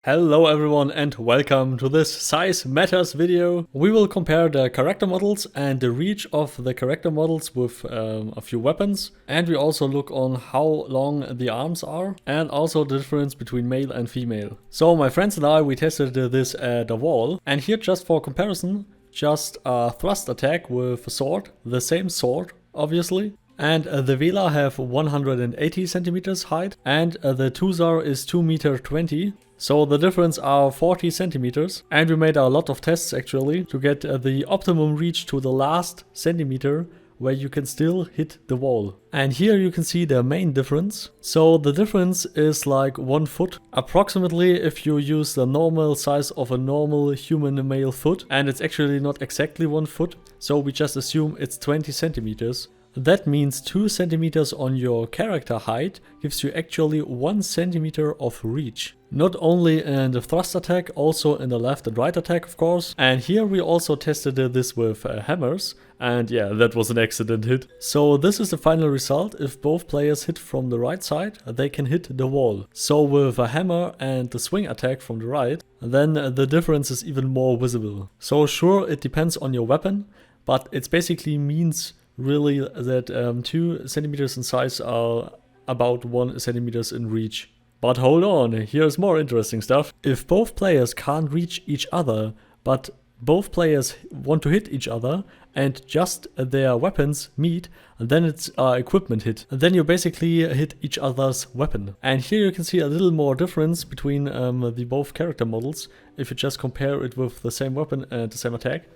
Hello everyone and welcome to this Size Matters video. We will compare the character models and the reach of the character models with a few weapons, and we also look on how long the arms are and also the difference between male and female. So my friends and I, we tested this at the wall, and here just for comparison, just a thrust attack with a sword, the same sword obviously. And the Vela have 180 centimeters height, and the Tuzar is 2 meter 20. So the difference are 40 centimeters. And we made a lot of tests actually to get the optimum reach to the last centimeter where you can still hit the wall. And here you can see the main difference. So the difference is like 1 foot approximately if you use the normal size of a normal human male foot, and it's actually not exactly 1 foot, so we just assume it's 20 centimeters. That means 2 centimeters on your character height gives you actually 1 centimeter of reach. Not only in the thrust attack, also in the left and right attack of course. And here we also tested this with hammers, and yeah, that was an excellent hit. So this is the final result. If both players hit from the right side, they can hit the wall. So with a hammer and the swing attack from the right, then the difference is even more visible. So sure, it depends on your weapon, but it basically means really that 2 centimeters in size are about 1 centimeters in reach. But hold on, here's more interesting stuff. If both players can't reach each other, but both players want to hit each other and just their weapons meet, then it's equipment hit. And then you basically hit each other's weapon. And here you can see a little more difference between the both character models if you just compare it with the same weapon and the same attack.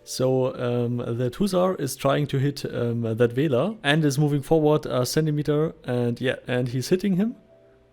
So the Tuzar is trying to hit that Vela and is moving forward a centimeter, and yeah, and he's hitting him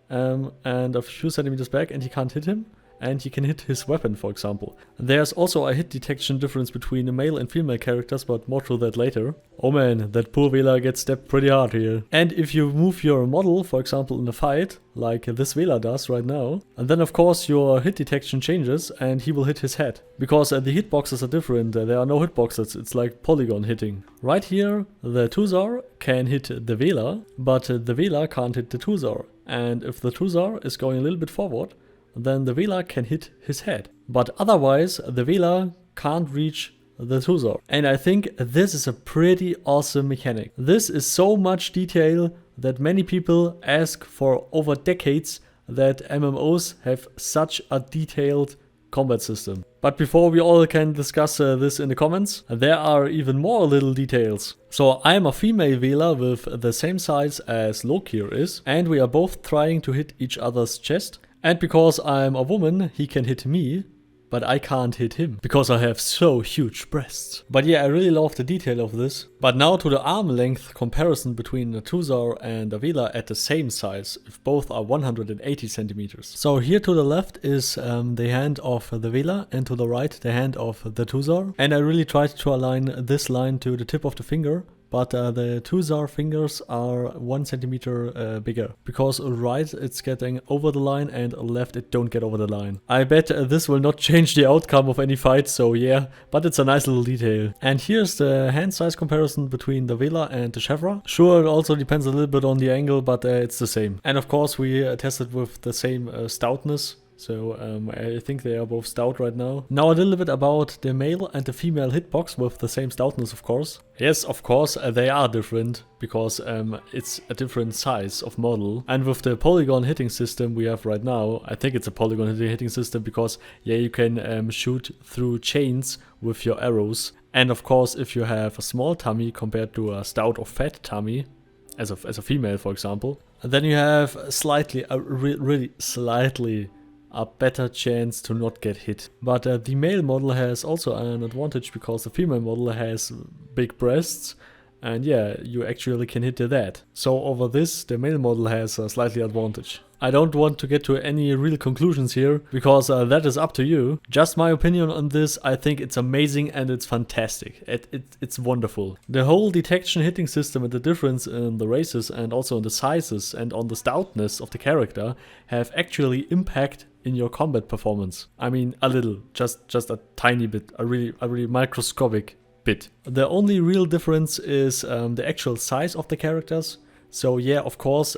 and a few centimeters back, and he can't hit him, and he can hit his weapon, for example. There's also a hit detection difference between the male and female characters, but more to that later. Oh man, that poor Vela gets stepped pretty hard here. And if you move your model, for example in a fight, like this Vela does right now, and then of course your hit detection changes and he will hit his head. Because the hitboxes are different, there are no hitboxes, it's like polygon hitting. Right here, the Tuzar can hit the Vela, but the Vela can't hit the Tuzar. And if the Tuzar is going a little bit forward, then the Vela can hit his head. But otherwise, the Vela can't reach the Tuzar. And I think this is a pretty awesome mechanic. This is so much detail that many people ask for over decades, that MMOs have such a detailed combat system. But before we all can discuss this in the comments, there are even more little details. So I am a female Vela with the same size as Lokir is, and we are both trying to hit each other's chest. And because I'm a woman, he can hit me, but I can't hit him, because I have so huge breasts. But yeah, I really love the detail of this. But now to the arm length comparison between the Tuzar and the Vela at the same size, if both are 180 centimeters. So here to the left is the hand of the Vela, and to the right the hand of the Tuzar. And I really tried to align this line to the tip of the finger, but the Tuzar fingers are 1 centimeter bigger. Because right it's getting over the line and left it don't get over the line. I bet this will not change the outcome of any fight, so yeah, but it's a nice little detail. And here's the hand size comparison between the Vela and the Chevra. Sure, it also depends a little bit on the angle, but it's the same. And of course we tested with the same stoutness. So I think they are both stout right now. Now a little bit about the male and the female hitbox with the same stoutness, of course. Yes, of course, they are different because it's a different size of model. And with the polygon hitting system we have right now, I think it's a polygon hitting system because yeah, you can shoot through chains with your arrows. And of course, if you have a small tummy compared to a stout or fat tummy, as a female for example, then you have slightly, really slightly, a better chance to not get hit. But the male model has also an advantage because the female model has big breasts, and yeah, you actually can hit that. So over this, the male model has a slightly advantage. I don't want to get to any real conclusions here, because that is up to you. Just my opinion on this, I think it's amazing and it's fantastic. It's wonderful. The whole detection hitting system and the difference in the races and also in the sizes and on the stoutness of the character have actually impact in your combat performance. I mean, a little, just a tiny bit, a really microscopic bit. The only real difference is the actual size of the characters. So yeah, of course,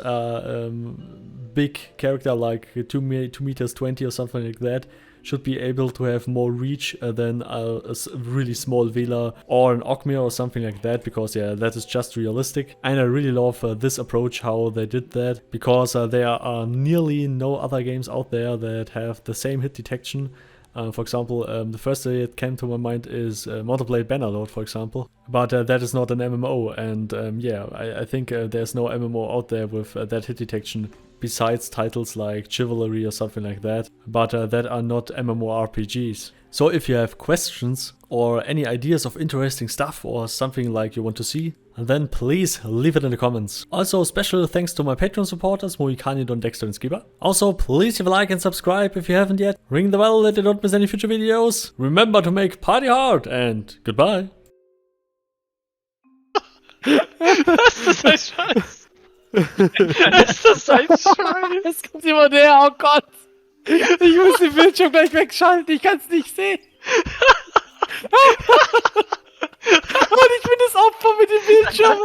big character like 2 meters 20 or something like that should be able to have more reach than a really small Vela or an Ogmir or something like that, because yeah, that is just realistic. And I really love this approach, how they did that, because there are nearly no other games out there that have the same hit detection. For example, the first that came to my mind is Motorblade Bannerlord, for example. But that is not an MMO, and yeah, I think there's no MMO out there with that hit detection, besides titles like Chivalry or something like that, but that are not MMORPGs. So if you have questions or any ideas of interesting stuff or something like you want to see, then please leave it in the comments. Also, special thanks to my Patreon supporters, Mohikaani, Dexter and Skiba. Also, please leave a like and subscribe if you haven't yet. Ring the bell that you don't miss any future videos. Remember to make party hard, and goodbye. Das ist ein Scheiß. Ist das ein Scheiß? Es kommt immer näher, oh Gott. Ich muss den Bildschirm gleich wegschalten, ich kann es nicht sehen. Und ich bin das Opfer mit dem Bildschirm.